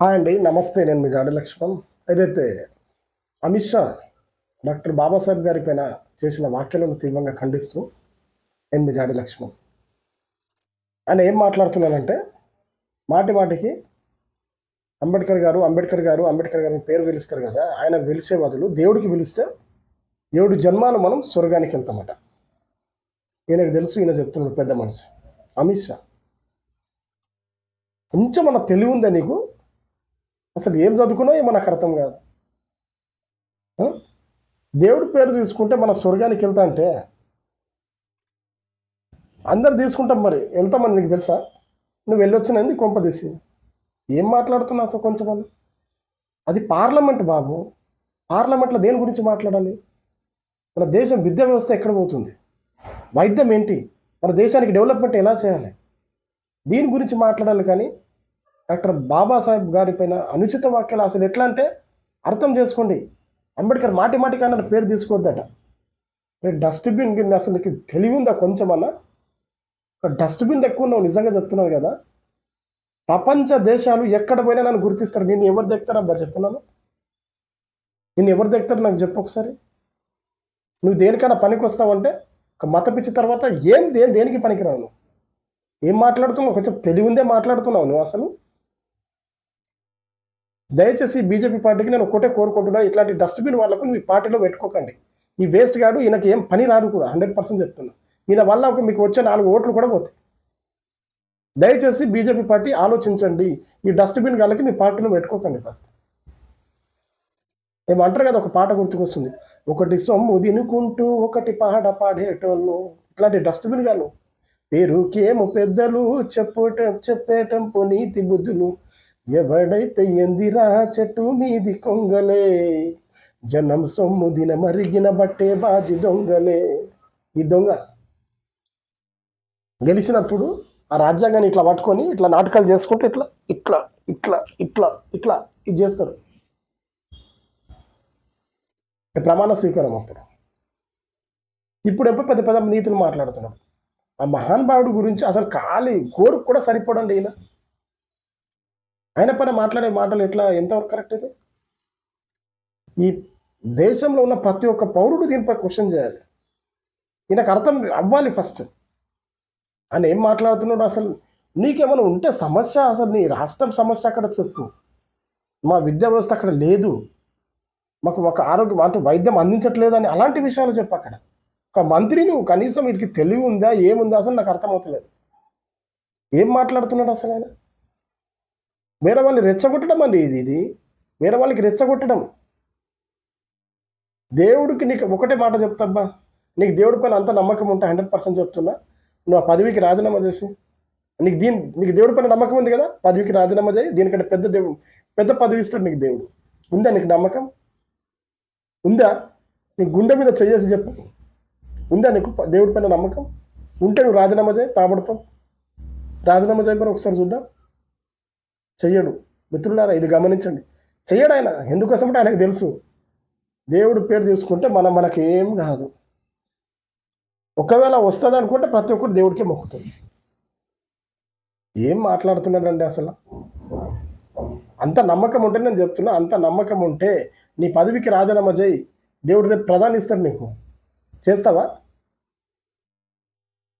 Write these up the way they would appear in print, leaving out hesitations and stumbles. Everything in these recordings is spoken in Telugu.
హాయ్ అండి, నమస్తే. నేను మీ జాడి లక్ష్మణ్. ఏదైతే అమిత్ షా డాక్టర్ బాబాసాహెబ్ గారి పైన చేసిన వ్యాఖ్యలను తీవ్రంగా ఖండిస్తూ నేను మీ జాడి లక్ష్మణ్. ఆయన ఏం మాట్లాడుతున్నానంటే మాటి మాటికి అంబేద్కర్ గారిని పేరు పిలుస్తారు కదా, ఆయన పిలిచే బదులు దేవుడికి పిలిస్తే 7 జన్మాలు మనం స్వర్గానికి వెళ్తామట. ఈయనకు తెలుసు, ఈయన చెప్తున్నాడు పెద్ద మనిషి అమిత్ షా. కొంచెం మన తెలివి ఉందా నీకు? అసలు ఏం చదువుకున్నా ఏమో నాకు అర్థం కాదు. దేవుడి పేరు తీసుకుంటే మనం స్వర్గానికి వెళ్తా అంటే అందరు తీసుకుంటాం, మరి వెళ్తామని నీకు తెలుసా? నువ్వు వెళ్ళొచ్చినది కొంపదీసి ఏం మాట్లాడుతున్నావు అసలు కొంచెం అని? అది పార్లమెంట్ బాబు. పార్లమెంట్లో దేని గురించి మాట్లాడాలి? మన దేశం విద్యా వ్యవస్థ ఎక్కడ పోతుంది, వైద్యం ఏంటి, మన దేశానికి డెవలప్మెంట్ ఎలా చేయాలి, దీని గురించి మాట్లాడాలి. కానీ డాక్టర్ బాబాసాహెబ్ గారి పైన అనుచిత వాక్యాలు అసలు ఎట్లా అంటే అర్థం చేసుకోండి. అంబేద్కర్ మాటి మాటికి అన్న పేరు తీసుకోవద్దట. డస్ట్బిన్ గిన్నె అసలు నీకు తెలివి ఉందా కొంచెం అన్న? ఒక డస్ట్బిన్ ఎక్కువ ఉన్నావు, నిజంగా చెప్తున్నావు కదా. ప్రపంచ దేశాలు ఎక్కడ పోయినా నన్ను గుర్తిస్తారు. నేను ఎవరు దిగుతారబ్బా చెప్పున్నాను? నిన్ను ఎవరు దిగుతారు నాకు చెప్పు ఒకసారి. నువ్వు దేనికైనా పనికి వస్తావంటే ఒక మత పిచ్చి తర్వాత దేనికి పనికిరావు నువ్వు. ఏం మాట్లాడుతున్నావు? కొంచెం తెలివి ఉందే మాట్లాడుతున్నావు నువ్వు అసలు. దయచేసి బీజేపీ పార్టీకి నేను ఒకటే కోరుకుంటున్నా, ఇట్లాంటి డస్ట్బిన్ వాళ్ళకు నువ్వు ఈ పార్టీలో పెట్టుకోకండి. ఈ వేస్ట్ గాడు ఈయనకి ఏం పని రాదు కూడా, 100% చెప్తున్నా. ఈయన వల్ల మీకు వచ్చే 4 ఓట్లు కూడా పోతాయి. దయచేసి బీజేపీ పార్టీ ఆలోచించండి. ఈ డస్ట్బిన్ గాళ్ళకి మీ పార్టీలో పెట్టుకోకండి. ఫస్ట్ ఏమంటారు కదా, ఒక పాట గుర్తుకొస్తుంది, ఒకటి సొమ్ము తినుకుంటూ ఒకటి పాట పాడేటోళ్ళు. ఇట్లాంటి డస్ట్బిన్ గాళ్ళు పేరుకేమో పెద్దలు, చెప్పేటం నీతి బుద్ధులు. ఎవడైతే ఎందిరా చెట్టు మీది కొంగలే, జనం సొమ్ము దిన మరిగిన బట్టే బాజి దొంగలే. ఈ దొంగ గెలిచినప్పుడు ఆ రాజ్యాంగాన్ని ఇట్లా పట్టుకొని ఇట్లా నాటకాలు చేసుకుంటూ ఇట్లా ఇట్లా ఇట్లా ఇట్లా ఇట్లా ఇది చేస్తారు. ప్రమాణ స్వీకారం అప్పుడు. ఇప్పుడు ఎప్పుడు పెద్ద పెద్ద నీతులు మాట్లాడుతున్నాడు. ఆ మహానుభావుడి గురించి అసలు ఖాళీ కోరుకు కూడా సరిపోడండి ఈయన. ఆయన పైన మాట్లాడే మాటలు ఎట్లా, ఎంతవరకు కరెక్ట్ అయితే? ఈ దేశంలో ఉన్న ప్రతి ఒక్క పౌరుడు దీనిపై క్వశ్చన్ చేయాలి. ఈయనకు అర్థం అవ్వాలి ఫస్ట్. ఆయన ఏం మాట్లాడుతున్నాడు అసలు? నీకేమైనా ఉంటే సమస్య, అసలు నీ రాష్ట్రం సమస్య అక్కడ చెప్పు. మా విద్యా వ్యవస్థ అక్కడ లేదు, మాకు ఒక ఆరోగ్యం అంటే వైద్యం అందించట్లేదు అని అలాంటి విషయాలు చెప్పు. అక్కడ ఒక మంత్రి నువ్వు కనీసం వీటికి తెలివి ఉందా, ఏముందా అసలు నాకు అర్థమవుతలేదు. ఏం మాట్లాడుతున్నాడు అసలు ఆయన? వేరే వాళ్ళని రెచ్చగొట్టడం అండి ఇది వేరే వాళ్ళకి రెచ్చగొట్టడం. దేవుడికి నీకు ఒకటే మాట చెప్తాబ్బా, నీకు దేవుడి పైన అంత నమ్మకం ఉంటే 100% చెప్తున్నా, నువ్వు ఆ పదవికి రాజీనామా చేసి, నీకు దేవుడి పైన నమ్మకం ఉంది కదా, పదవికి రాజీనామా చేయి. దీనికంటే పెద్ద పదవి ఇస్తాడు నీకు దేవుడు. ఉందా నీకు నమ్మకం? ఉందా? నీకు గుండె మీద చేసి చెప్పు, ఉందా నీకు దేవుడి పైన నమ్మకం? ఉంటే నువ్వు రాజీనామా చేయి, తాబడతావు. రాజీనామా చేయమని ఒకసారి చూద్దాం. చెయ్యడు. మిత్రులారా, ఇది గమనించండి. చెయ్యడు ఆయన. ఎందుకోసమంటే ఆయనకు తెలుసు, దేవుడి పేరు తీసుకుంటే మనకేం కాదు. ఒకవేళ వస్తుంది అనుకుంటే ప్రతి ఒక్కరు దేవుడికే మొక్కుతుంది. ఏం మాట్లాడుతున్నాడండి అసలు? అంత నమ్మకం ఉంటే నేను చెప్తున్నా, అంత నమ్మకం ఉంటే నీ పదవికి రాజీనామా చేయి. దేవుడు రేపు ప్రధాని ఇస్తాడు నీకు. చేస్తావా?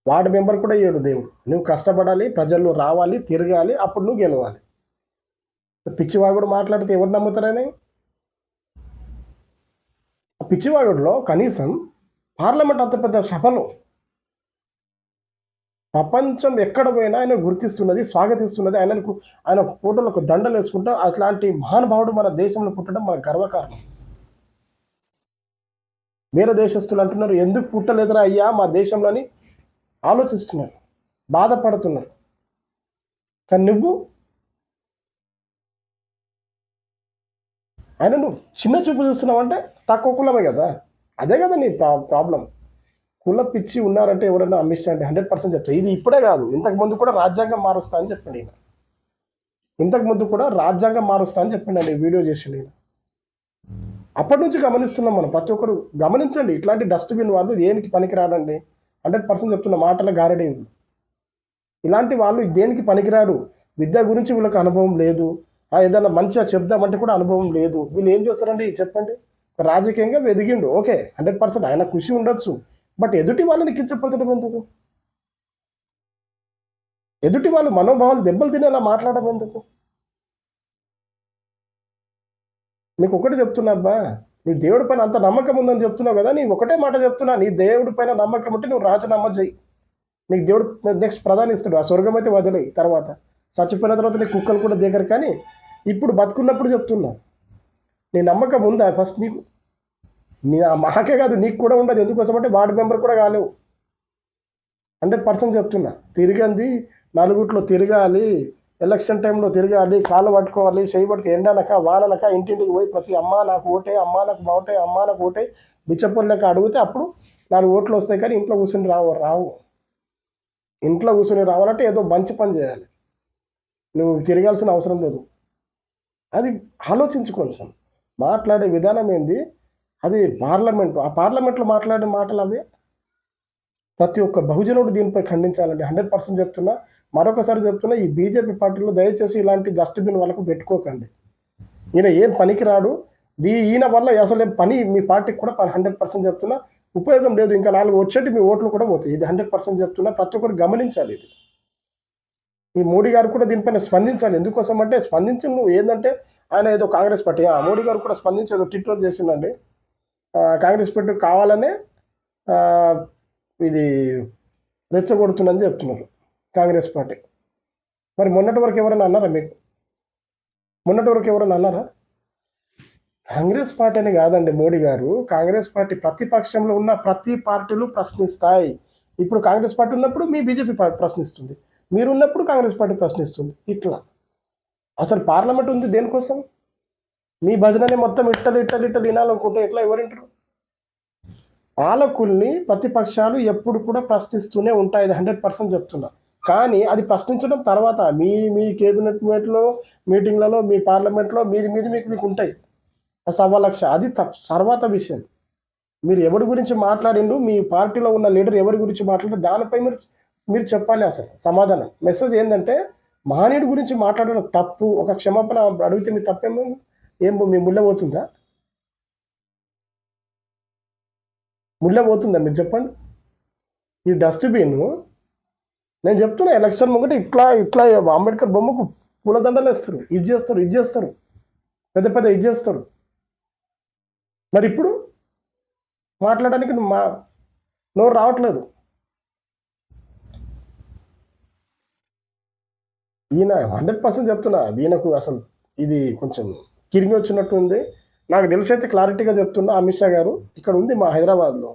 వార్డు మెంబర్ కూడా ఇయ్యడు దేవుడు. నువ్వు కష్టపడాలి, ప్రజల్లో రావాలి, తిరగాలి, అప్పుడు నువ్వు గెలవాలి. పిచ్చివాగుడు మాట్లాడితే ఎవరు నమ్ముతారని? ఆ పిచ్చివాగుడులో కనీసం పార్లమెంట్ అంత పెద్ద సభలో ప్రపంచం ఎక్కడ పోయినా ఆయన గుర్తిస్తున్నది, స్వాగతిస్తున్నది. ఆయన ఫోటోలకు దండలు వేసుకుంటా. అట్లాంటి మహానుభావుడు మన దేశంలో పుట్టడం మన గర్వకారణం. వేరే దేశస్తులు అంటున్నారు, ఎందుకు పుట్టలేదురా అయ్యా మా దేశంలోని ఆలోచిస్తున్నారు, బాధపడుతున్నారు. కానీ నువ్వు ఆయన నువ్వు చిన్న చూపు చూస్తున్నావు అంటే తక్కువ కులమే కదా. అదే కదా నీ ప్రాబ్లం. కుల పిచ్చి ఉన్నారంటే ఎవరైనా అమిత్ షా అంటే 100% చెప్తారు. ఇది ఇప్పుడే కాదు, ఇంతకుముందు కూడా రాజ్యాంగం మారుస్తా అని చెప్పిండు ఈయన. ఇంతకుముందు కూడా రాజ్యాంగం మారుస్తా అని చెప్పిండండి, వీడియో చేసిండు ఈయన. అప్పటి నుంచి గమనిస్తున్నాం మనం. ప్రతి ఒక్కరు గమనించండి, ఇట్లాంటి డస్ట్బిన్ వాళ్ళు దేనికి పనికి రాడండి. 100% చెప్తున్న మాటల గారడీ. ఇలాంటి వాళ్ళు దేనికి పనికిరాడు. విద్య గురించి వీళ్ళకి అనుభవం లేదు, ఏదైనా మంచిగా చెప్దామంటే కూడా అనుభవం లేదు. వీళ్ళు ఏం చేస్తారండి చెప్పండి? రాజకీయంగా ఎదిగిండు, ఓకే, 100% ఆయన ఖుషి ఉండొచ్చు. బట్ ఎదుటి వాళ్ళని కించపరచడం ఎందుకు? ఎదుటి వాళ్ళు మనోభావాలు దెబ్బలు తినేలా మాట్లాడడం ఎందుకు? నీకు ఒకటి చెప్తున్నా అబ్బా, నీ దేవుడి పైన అంత నమ్మకం ఉందని చెప్తున్నావు కదా, నీ ఒకటే మాట చెప్తున్నా, నీ దేవుడి పైన నమ్మకం ఉంటే నువ్వు రాజీనామా చెయ్యి. నీకు దేవుడు నెక్స్ట్ ప్రధాని ఇస్తాడు, ఆ స్వర్గం అయితే వదిలేయి. తర్వాత చచ్చిపోయిన తర్వాత నీ కుక్కలు కూడా దిగరు. కానీ ఇప్పుడు బతుకున్నప్పుడు చెప్తున్నా, నీ నమ్మకం ఉందా ఫస్ట్ నీకు? నీ మాకే కాదు, నీకు కూడా ఉండదు. ఎందుకోసం అంటే వార్డు మెంబర్ కూడా కాలేవు. 100% చెప్తున్నా. తిరిగింది నలుగుట్లో తిరగాలి, ఎలక్షన్ టైంలో తిరగాలి, కాళ్ళు పట్టుకోవాలి, చేయి పట్టుకు, ఎండనక వాననక ఇంటింటికి పోయి ప్రతి అమ్మ నాకు ఓటే, అమ్మ నాకు బాగుంటాయి, అమ్మ నాకు ఓటే, బిచ్చపొల్లక అడిగితే అప్పుడు 4 ఓట్లు వస్తాయి. కానీ ఇంట్లో కూర్చొని రావు. ఇంట్లో కూర్చొని రావాలంటే ఏదో మంచి పని చేయాలి. నువ్వు తిరగాల్సిన అవసరం లేదు. అది ఆలోచించు కొంచెం. మాట్లాడే విధానం ఏంది? అది పార్లమెంట్, ఆ పార్లమెంట్లో మాట్లాడే మాటలు అవి. ప్రతి ఒక్క బహుజనుడు దీనిపై ఖండించాలండి. 100% చెప్తున్నా, మరొకసారి చెప్తున్నా, ఈ బీజేపీ పార్టీలో దయచేసి ఇలాంటి డస్ట్బిన్ వాళ్ళకు పెట్టుకోకండి. ఈయన ఏం పనికి రాడు. ఈయన వల్ల అసలు పని మీ పార్టీకి కూడా 100% చెప్తున్నా ఉపయోగం లేదు. ఇంకా 4 వచ్చేటి మీ ఓట్లు కూడా పోతాయి. ఇది 100% చెప్తున్నా, ప్రతి ఒక్కరు గమనించాలి. ఇది ఈ మోడీ గారు కూడా దీనిపైన స్పందించాలి. ఎందుకోసం అంటే స్పందించి నువ్వు ఏంటంటే, ఆయన ఏదో కాంగ్రెస్ పార్టీ, మోడీ గారు కూడా స్పందించి ఏదో ట్విట్టర్ చేసిందండి. కాంగ్రెస్ పార్టీ కావాలనే ఇది రెచ్చగొడుతుందని చెప్తున్నారు కాంగ్రెస్ పార్టీ. మరి మొన్నటి వరకు ఎవరైనా అన్నారా మీకు? మొన్నటి వరకు ఎవరైనా అన్నారా? కాంగ్రెస్ పార్టీ అని కాదండి మోడీ గారు. కాంగ్రెస్ పార్టీ ప్రతిపక్షంలో ఉన్న ప్రతి పార్టీలు ప్రశ్నిస్తాయి. ఇప్పుడు కాంగ్రెస్ పార్టీ ఉన్నప్పుడు మీ బీజేపీ పార్టీ ప్రశ్నిస్తుంది, మీరున్నప్పుడు కాంగ్రెస్ పార్టీ ప్రశ్నిస్తుంది. ఇట్లా అసలు పార్లమెంట్ ఉంది దేనికోసం? మీ భజనని మొత్తం ఇట్టలు వినాలనుకుంటే ఎట్లా? ఎవరింటారు? పాలకుల్ని ప్రతిపక్షాలు ఎప్పుడు కూడా ప్రశ్నిస్తూనే ఉంటాయి. 100% చెప్తున్నా. కానీ అది ప్రశ్నించడం తర్వాత మీ కేబినెట్ మీటింగ్లలో, మీ పార్లమెంట్లో మీకు ఉంటాయి 1,00,000. అది తర్వాత విషయం. మీరు ఎవరి గురించి మాట్లాడిండు, మీ పార్టీలో ఉన్న లీడర్ ఎవరి గురించి మాట్లాడారు, దానిపై మీరు చెప్పాలి అసలు సమాధానం. మెసేజ్ ఏంటంటే, మహనీయుడి గురించి మాట్లాడడం తప్పు. ఒక క్షమాపణ అడిగితే మీ తప్పేమో, మీ ముళ్ళ పోతుందా? మీరు చెప్పండి. ఈ డస్ట్బిన్ నేను చెప్తున్నా, ఎలక్షన్ ముంగట ఇట్లా అంబేద్కర్ బొమ్మకు పూలదండలు వేస్తారు, ఇది చేస్తారు, పెద్ద ఇది చేస్తారు. మరి ఇప్పుడు మాట్లాడడానికి నోరు రావట్లేదు. ఈయన 100% చెప్తున్నా, ఈయనకు అసలు ఇది కొంచెం కిరిమి వచ్చినట్టు ఉంది. నాకు తెలిసైతే క్లారిటీగా చెప్తున్నా, అమిత్ షా గారు ఇక్కడ ఉంది మా హైదరాబాద్లో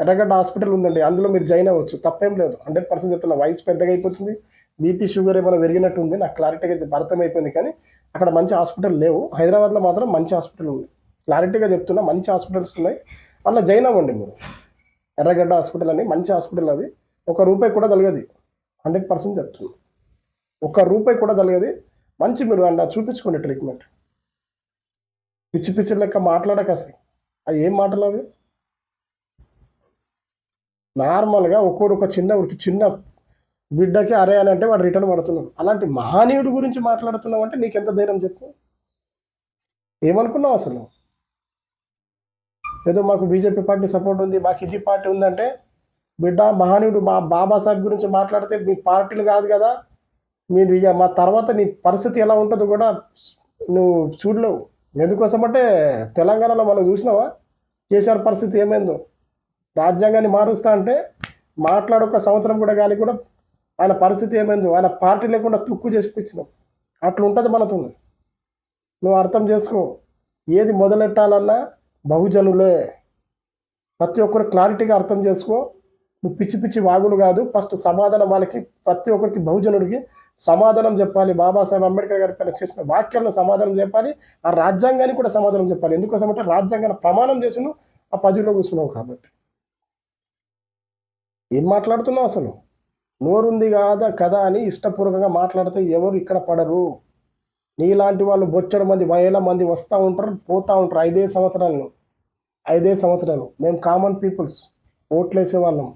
ఎర్రగడ్డ హాస్పిటల్ ఉందండి, అందులో మీరు జాయిన్ అవ్వచ్చు, తప్పేం లేదు. 100% చెప్తున్నా. వయసు పెద్దగా అయిపోతుంది, బీపీ షుగర్ ఏమైనా పెరిగినట్టు ఉంది, నాకు క్లారిటీగా అర్థమైపోయింది. కానీ అక్కడ మంచి హాస్పిటల్ లేవు. హైదరాబాద్లో మాత్రం మంచి హాస్పిటల్ ఉంది. క్లారిటీగా చెప్తున్నా, మంచి హాస్పిటల్స్ ఉన్నాయి, అలా జాయిన్ అవ్వండి మీరు. ఎర్రగడ్డ హాస్పిటల్ అని మంచి హాస్పిటల్, అది ₹1 కూడా తలగది. 100% చెప్తున్నా, ₹1 కూడా తలగది. మంచి మీరు అన్న చూపించుకోండి ట్రీట్మెంట్. పిచ్చి లెక్క మాట్లాడక అసలు. అవి ఏం మాటలు అవి? నార్మల్గా ఒక చిన్న బిడ్డకి అరే అని అంటే వాడు రిటర్న్ పడుతున్నాడు. అలాంటి మహనీయుడి గురించి మాట్లాడుతున్నావు అంటే నీకెంత ధైర్యం చెప్పు? ఏమనుకున్నావు అసలు? ఏదో మాకు బీజేపీ పార్టీ సపోర్ట్ ఉంది, మాకు ఇది పార్టీ ఉందంటే, బిడ్డ మహనీయుడు బాబాసాహెబ్ గురించి మాట్లాడితే మీ పార్టీలు కాదు కదా, మీరు ఇక మా తర్వాత నీ పరిస్థితి ఎలా ఉంటుందో కూడా నువ్వు చూడలేవు. ఎందుకోసం అంటే తెలంగాణలో మనం చూసినావా కేసీఆర్ పరిస్థితి ఏమైందో? రాజ్యాంగాన్ని మారుస్తా అంటే మాట్లాడొక సంవత్సరం కూడా కానీ కూడా ఆయన పరిస్థితి ఏమైందో, ఆయన పార్టీ లేకుండా తుక్కు చేసిపించినాం. అట్లా ఉంటుంది మనతో. నువ్వు అర్థం చేసుకో. ఏది మొదలెట్టాలన్నా బహుజనులే. ప్రతి ఒక్కరు క్లారిటీగా అర్థం చేసుకో. నువ్వు పిచ్చి వాగులు కాదు. ఫస్ట్ సమాధానం వాళ్ళకి, ప్రతి ఒక్కరికి బహుజనుడికి సమాధానం చెప్పాలి. బాబాసాహెబ్ అంబేద్కర్ గారి పైన చేసిన వాక్యాలను సమాధానం చెప్పాలి. ఆ రాజ్యాంగానికి కూడా సమాధానం చెప్పాలి. ఎందుకోసం అంటే రాజ్యాంగాన్ని ప్రమాణం చేసి నువ్వు ఆ పదవిలో కూర్చున్నావు కాబట్టి. ఏం మాట్లాడుతున్నావు అసలు? నోరుంది కదా అని ఇష్టపూర్వకంగా మాట్లాడితే ఎవరు ఇక్కడ పడరు. నీలాంటి వాళ్ళు బొచ్చడు మంది, వేల మంది వస్తూ ఉంటారు, పోతూ ఉంటారు. 5 సంవత్సరాలు మేము కామన్ పీపుల్స్ ఓట్లేసే వాళ్ళం.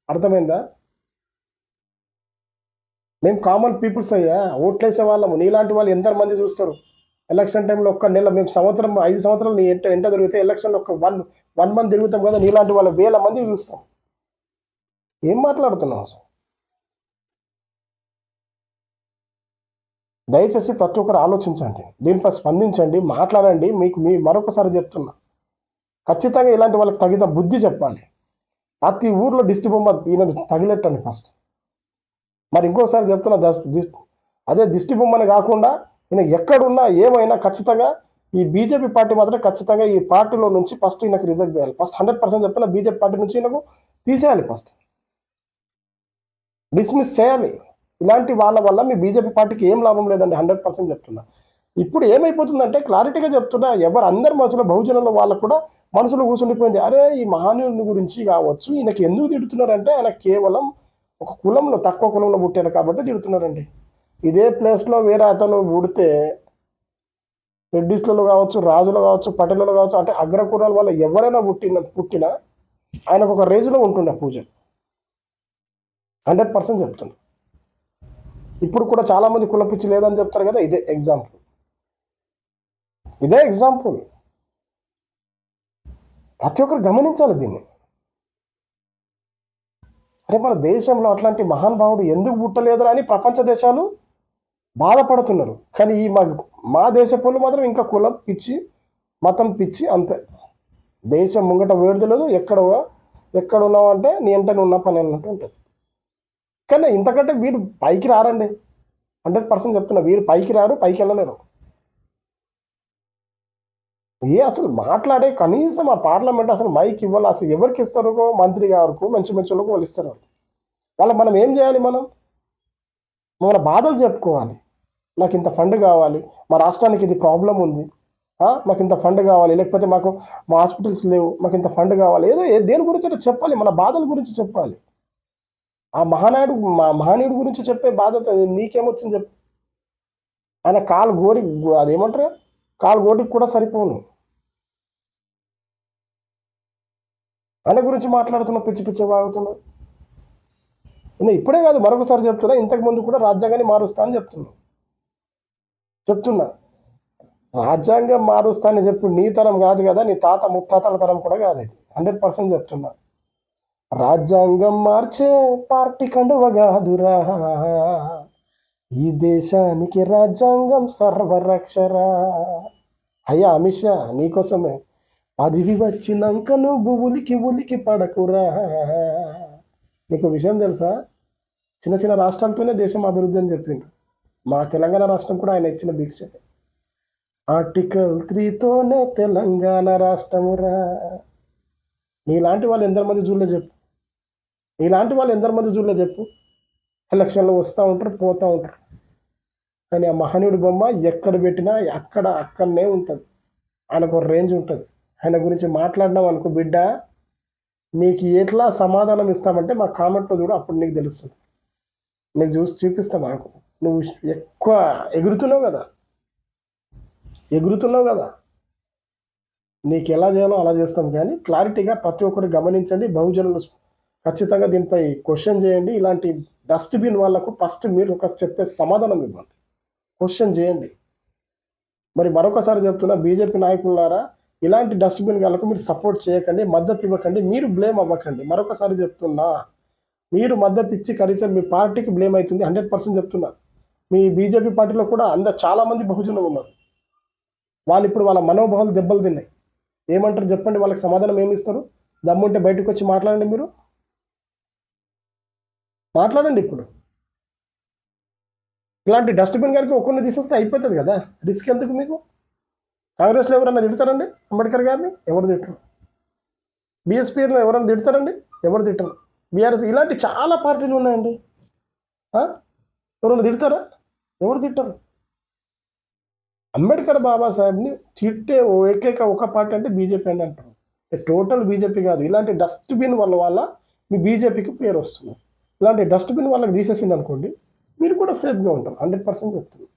అర్థమైందా? మేము కామన్ పీపుల్స్ అయ్యా, ఓట్లేసే వాళ్ళము. నీలాంటి వాళ్ళు ఎంతమంది చూస్తారు ఎలక్షన్ టైంలో? ఒక్క నెల మేము సంవత్సరం 5 సంవత్సరాలు నీ ఎంట తిరిగితే ఎలక్షన్లో ఒక 1 మంత్ తిరుగుతాం కదా, నీలాంటి వాళ్ళు 1000 మంది చూస్తాం. ఏం మాట్లాడుతున్నావు అసలు? దయచేసి ప్రతి ఒక్కరు ఆలోచించండి, దీనిపై స్పందించండి, మాట్లాడండి. మీ మరొకసారి చెప్తున్నా, ఖచ్చితంగా ఇలాంటి వాళ్ళకి తగిన బుద్ధి చెప్పాలి. ప్రతి ఊర్లో దిష్టి బొమ్మ ఈయన తగిలెట్టండి ఫస్ట్. మరి ఇంకోసారి చెప్తున్నా, అదే దిష్టి బొమ్మని కాకుండా ఈయన ఎక్కడున్నా ఏమైనా ఖచ్చితంగా ఈ బీజేపీ పార్టీ మాత్రం ఖచ్చితంగా ఈ పార్టీలో నుంచి ఫస్ట్ ఈయనకు రిజెక్ట్ చేయాలి. ఫస్ట్ 100% చెప్తున్నా, బీజేపీ పార్టీ నుంచి ఈయనకు తీసేయాలి, ఫస్ట్ డిస్మిస్ చేయాలి. ఇలాంటి వాళ్ళ వల్ల మీ బీజేపీ పార్టీకి ఏం లాభం లేదండి, 100% చెప్తున్నా. ఇప్పుడు ఏమైపోతుందంటే క్లారిటీగా చెప్తున్నా, అందరి మనసులో బహుజనుల వాళ్ళకు కూడా మనసులో కూర్చుండిపోయింది, అరే ఈ మహానీయుని గురించి కావచ్చు, ఈయనకి ఎందుకు తిడుతున్నారంటే ఆయన కేవలం ఒక కులంలో, తక్కువ కులంలో పుట్టాడు కాబట్టి తిడుతున్నారండి. ఇదే ప్లేస్లో వేరే అతను పుడితే రెడ్డిస్టులు కావచ్చు, రాజులు కావచ్చు, పటేళ్ళు కావచ్చు, అంటే అగ్రకులాల వల్ల ఎవరైనా పుట్టినా ఆయనకు ఒక రేంజ్లో ఉంటుండే పూజ. 100% చెప్తున్నా. ఇప్పుడు కూడా చాలా మంది కులపిచ్చి లేదని చెప్తారు కదా, ఇదే ఎగ్జాంపుల్. ప్రతి ఒక్కరు గమనించాలి దీన్ని. అరే మన దేశంలో అట్లాంటి మహానుభావుడు ఎందుకు పుట్టలేదురా అని ప్రపంచ దేశాలు బాధపడుతున్నారు. కానీ ఈ మా దేశ పనులు మాత్రం ఇంకా కులం పిచ్చి, మతం పిచ్చి, అంతే. దేశం ముంగట వేడిదలేదు, ఎక్కడ ఉన్నావు అంటే నీ అంటే ఉన్న పని అన్నట్టు ఉంటుంది. కానీ ఇంతకంటే వీరు పైకి రారండి, 100% చెప్తున్నా. వీరు పైకి రారు, పైకి వెళ్ళలేరు. అసలు మాట్లాడే కనీసం ఆ పార్లమెంట్ అసలు మైక్ ఇవ్వాలి. అసలు ఎవరికి ఇస్తారు? మంత్రి గారికి, మంచి వాళ్ళకు వాళ్ళు ఇస్తారు. మనం ఏం చేయాలి? మన బాధలు చెప్పుకోవాలి. నాకు ఇంత ఫండ్ కావాలి, మా రాష్ట్రానికి ఇది ప్రాబ్లం ఉంది, మాకు ఇంత ఫండ్ కావాలి, లేకపోతే మా హాస్పిటల్స్ లేవు, మాకు ఇంత ఫండ్ కావాలి, ఏదో దేని గురించి చెప్పాలి, మన బాధల గురించి చెప్పాలి. ఆ మహానీయుడు గురించి చెప్పే బాధ్యత నీకేమొచ్చింది చెప్పు. ఆయన కాలు గోరి, అదేమంటారు, కాలు గోటికి కూడా సరిపోను. ఆయన గురించి మాట్లాడుతున్నా, పిచ్చి వాగుతున్నా. నేను ఇప్పుడే కాదు, మరొకసారి చెప్తున్నా, ఇంతకు ముందు కూడా రాజ్యాంగాన్ని మారుస్తా అని చెప్తున్నా. రాజ్యాంగం మారుస్తా అని చెప్పు, నీ తరం కాదు కదా, నీ తాత ముత్తాతల తరం కూడా కాదు. ఇది 100% చెప్తున్నా. రాజ్యాంగం మార్చే పార్టీ కండువగాదురా, ఈ దేశానికి రాజ్యాంగం సర్వరక్షరా. అయ్యా అమిత్ షా, నీకోసమే పదవి వచ్చినాక నువ్వు ఉలికి పడకురా. నీకు విషయం తెలుసా? చిన్న రాష్ట్రాలతోనే దేశం అభివృద్ధి అని చెప్పిండు. మా తెలంగాణ రాష్ట్రం కూడా ఆయన ఇచ్చిన భిక్ష. ఆర్టికల్ 3తోనే తెలంగాణ రాష్ట్రమురా. నీలాంటి వాళ్ళు ఎంతమంది చూడలే చెప్పు. ఎలక్షన్లో వస్తూ ఉంటారు, పోతూ ఉంటారు. కానీ ఆ మహనీయుడి బొమ్మ ఎక్కడ పెట్టినా అక్కడనే ఉంటుంది. ఆయనకు ఒక రేంజ్ ఉంటుంది. ఆయన గురించి మాట్లాడినాం అనుకో బిడ్డ, నీకు ఎట్లా సమాధానం ఇస్తామంటే మా కామెంట్లో చూడు, అప్పుడు నీకు తెలుస్తుంది. నీకు చూసి చూపిస్తా. మాకు నువ్వు ఎక్కువ ఎగురుతున్నావు కదా, నీకు ఎలా చేయాలో అలా చేస్తాం. కానీ క్లారిటీగా ప్రతి ఒక్కరు గమనించండి. బహుజనులు ఖచ్చితంగా దీనిపై క్వశ్చన్ చేయండి. ఇలాంటి డస్ట్బిన్ వాళ్ళకు ఫస్ట్ మీరు చెప్పే సమాధానం ఇవ్వండి, క్వశ్చన్ చేయండి. మరి మరొకసారి చెప్తున్నా, బీజేపీ నాయకులారా, ఇలాంటి డస్ట్బిన్ వాళ్ళకు మీరు సపోర్ట్ చేయకండి, మద్దతు ఇవ్వకండి, మీరు బ్లేమ్ అవ్వకండి. మరొకసారి చెప్తున్నా, మీరు మద్దతు ఇచ్చి కరిగితే మీ పార్టీకి బ్లేమ్ అవుతుంది. 100% చెప్తున్నా. మీ బీజేపీ పార్టీలో కూడా చాలామంది బహుజనులు ఉన్నారు. వాళ్ళు ఇప్పుడు వాళ్ళ మనోభావాలు దెబ్బలు తిన్నాయి. ఏమంటారు చెప్పండి? వాళ్ళకి సమాధానం ఏమి ఇస్తారు? దమ్ముంటే బయటకు వచ్చి మాట్లాడండి. మీరు మాట్లాడండి. ఇప్పుడు ఇలాంటి డస్ట్బిన్ గారికి ఒక్కరిని తీసేస్తే అయిపోతుంది కదా, రిస్క్ ఎందుకు మీకు? కాంగ్రెస్లో ఎవరన్నా తిడతారండి అంబేద్కర్ గారిని? ఎవరు తిట్టరు. బీఎస్పీలో ఎవరైనా తిడతారండి? ఎవరు తిట్టరు. బీఆర్ఎస్, ఇలాంటి చాలా పార్టీలు ఉన్నాయండి. ఎవరైనా తిడతారా? ఎవరు తిట్టరు. అంబేద్కర్ బాబాసాహెబ్ని తిట్టే ఏకైక ఒక పార్టీ అంటే బీజేపీ అని అంటారు. టోటల్ బీజేపీ కాదు. ఇలాంటి డస్ట్బిన్ వల్ల మీ బీజేపీకి పేరు వస్తుంది. ఇలాంటి డస్ట్బిన్ వాళ్ళకి తీసేసింది అనుకోండి, మీరు కూడా సేఫ్గా ఉంటారు. 100% చెప్తున్నారు.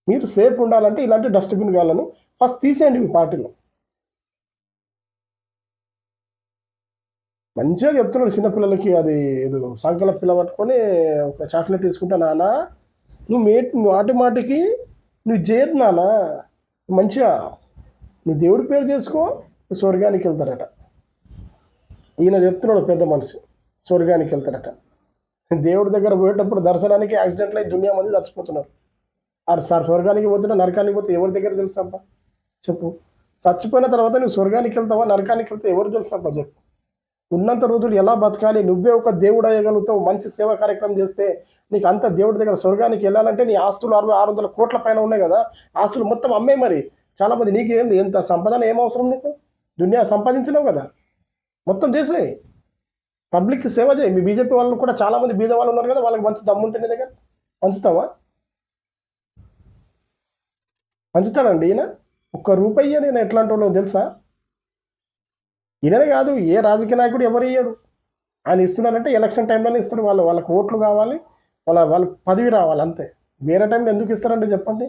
మీరు సేఫ్ ఉండాలంటే ఇలాంటి డస్ట్బిన్ గాళ్ళను ఫస్ట్ తీసేయండి మీ పార్టీలో. మంచిగా చెప్తున్నాడు చిన్నపిల్లలకి. అది ఏదో సంకల పిల్ల పట్టుకొని ఒక చాక్లెట్ తీసుకుంటా, నాన్న నువ్వు మాటి మాటికి నువ్వు చేయదు నాన్న, మంచిగా నువ్వు దేవుడి పేరు చేసుకో, స్వర్గానికి వెళ్తారట. ఈయన చెప్తున్నాడు పెద్ద మనిషి, స్వర్గానికి వెళ్తారట. దేవుడి దగ్గర పోయేటప్పుడు దర్శనానికి యాక్సిడెంట్లు అయి దునియా మంది చచ్చిపోతున్నారు. సార్ స్వర్గానికి పోతున్నా నరకానికి పోతే ఎవరి దగ్గర తెలుసబ్బా చెప్పు? చచ్చిపోయిన తర్వాత నువ్వు స్వర్గానికి వెళ్తావా నరకానికి వెళ్తే ఎవరు తెలుసబ్బా చెప్పు? ఉన్నంత రోజులు ఎలా బతకాలి, నువ్వే ఒక దేవుడు అయ్యగలుగుతావు. మంచి సేవా కార్యక్రమం చేస్తే నీకు అంత దేవుడి దగ్గర స్వర్గానికి వెళ్ళాలంటే నీ ఆస్తులు 600 కోట్ల పైన ఉన్నాయి కదా, ఆస్తులు మొత్తం అమ్మే. మరి చాలా మంది నీకు ఏంది ఎంత సంపాదన ఏం అవసరం, నీకు దునియా సంపాదించినావు కదా, మొత్తం చేసే పబ్లిక్ సేవ చేయి. మీ బీజేపీ వాళ్ళు కూడా చాలా మంది బీద వాళ్ళు ఉన్నారు కదా, వాళ్ళకి మంచి దమ్ముంటే నీ దగ్గర పంచుతావా? పంచుతాడండి ఈయన. ₹1 నేను ఎట్లాంటి వాళ్ళు తెలుసా? ఈయననే కాదు, ఏ రాజకీయ నాయకుడు ఎవరు ఇయ్యాడు. ఆయన ఇస్తున్నారంటే ఎలక్షన్ టైంలోనే ఇస్తాడు. వాళ్ళకి ఓట్లు కావాలి, వాళ్ళ పదవి రావాలి, అంతే. వేరే టైంలో ఎందుకు ఇస్తారంటే చెప్పండి.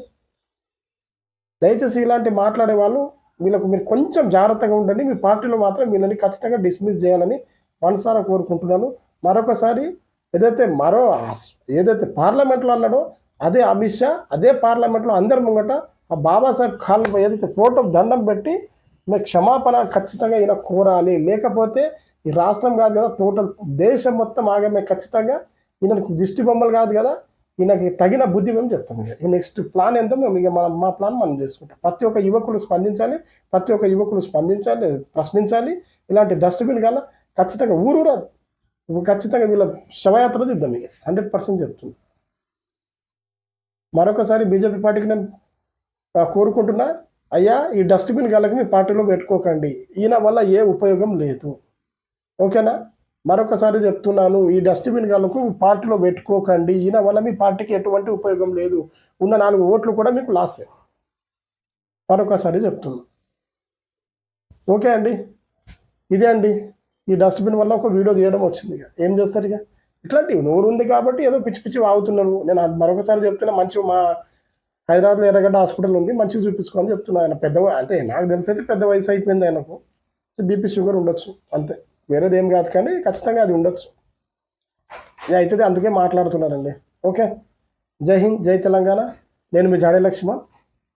దయచేసి ఇలాంటి మాట్లాడే వాళ్ళు వీళ్ళకు మీరు కొంచెం జాగ్రత్తగా ఉండండి. మీ పార్టీలో మాత్రం వీళ్ళని ఖచ్చితంగా డిస్మిస్ చేయాలని మనసారా కోరుకుంటున్నాను. మరొకసారి ఏదైతే పార్లమెంట్లో అన్నాడో అదే అమిత్ షా అదే పార్లమెంట్లో అందరి ముంగట ఆ బాబాసాహెబ్ ఖాన్ ఏదైతే ఫోటో దండం పెట్టి మీకు క్షమాపణ ఖచ్చితంగా ఈయన కోరాలి. లేకపోతే ఈ రాష్ట్రం కాదు కదా, టోటల్ దేశం మొత్తం ఆగమే. ఖచ్చితంగా ఈయనకు దిష్టి బొమ్మలు కాదు కదా, ఈయనకి తగిన బుద్ధి మేము చెప్తాం. ఇక నెక్స్ట్ ప్లాన్ ఎంతో మేము ఇక మా ప్లాన్ మనం చేసుకుంటాం. ప్రతి ఒక్క యువకులు స్పందించాలి, ప్రశ్నించాలి. ఇలాంటి డస్ట్బిన్ కల్లా ఖచ్చితంగా ఊరూరా ఖచ్చితంగా వీళ్ళ శవయాత్ర దిద్దాం. ఇక 100% చెప్తుంది. మరొకసారి బీజేపీ పార్టీకి నేను కోరుకుంటున్నా, అయ్యా ఈ డస్ట్బిన్ గలకి మీ పార్టీలో పెట్టుకోకండి, ఈయన వల్ల ఏ ఉపయోగం లేదు, ఓకేనా? మరొకసారి చెప్తున్నాను, ఈ డస్ట్బిన్ గలకు పార్టీలో పెట్టుకోకండి, ఈయన వల్ల మీ పార్టీకి ఎటువంటి ఉపయోగం లేదు, ఉన్న 4 ఓట్లు కూడా మీకు లాసే. మరొకసారి చెప్తున్నా, ఓకే అండి. ఇదే అండి, ఈ డస్ట్బిన్ వల్ల ఒక వీడియో తీయడం వచ్చింది. ఇక ఏం చేస్తారు? ఇక ఇట్లాంటివి నోరు ఉంది కాబట్టి ఏదో పిచ్చి పిచ్చి వాగుతున్నారు. నేను మరొకసారి చెప్తున్నా, మంచిగా మా హైదరాబాద్లో ఎర్రగడ్డ హాస్పిటల్ ఉంది, మంచిగా చూపించుకోని చెప్తున్నా. ఆయన అంటే నాకు తెలిసి అయితే పెద్ద వయసు అయిపోయింది ఆయనకు, బీపీ షుగర్ ఉండొచ్చు, అంతే, వేరేది ఏం కాదు. కానీ ఖచ్చితంగా అది ఉండొచ్చు. అయితే అందుకే మాట్లాడుతున్నారండి. ఓకే, జై హింద్, జై తెలంగాణ. నేను మీ జాడే లక్ష్మణ్.